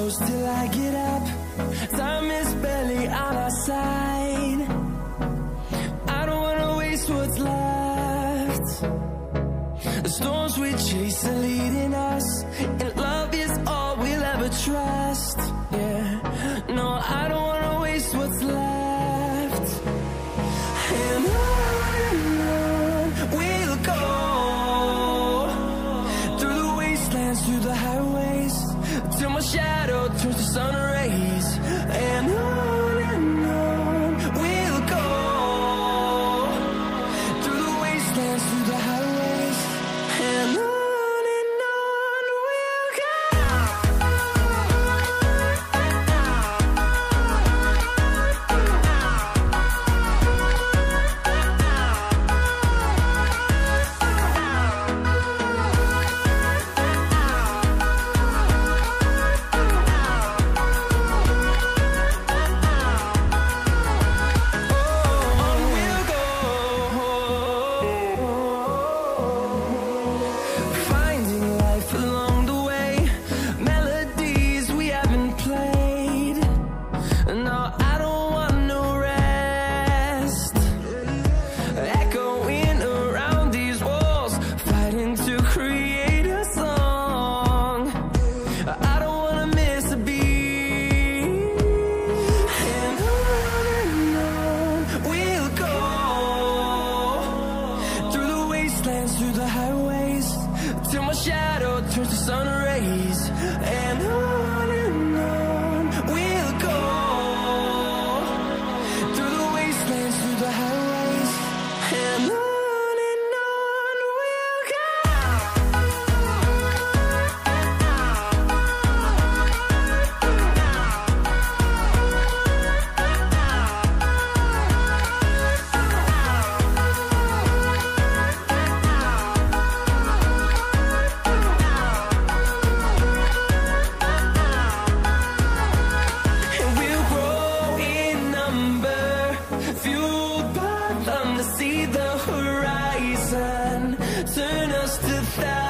close till I get up. Time is barely on our side. I don't wanna waste what's left. The storms we chase are leading us, and love is all we'll ever trust. Yeah, no, I don't wanna waste what's left. And on we'll go, through the wastelands, through the highways, till my shadow turns to sun rays. And on we'll go, through the wastelands, through the highways, and on we'll go. Through the highways, till my shadow turns to sun rays. And on we'll go, through the wastelands, through the highways, and on we'll go. Fueled by them to see the horizon, turn us to thousands.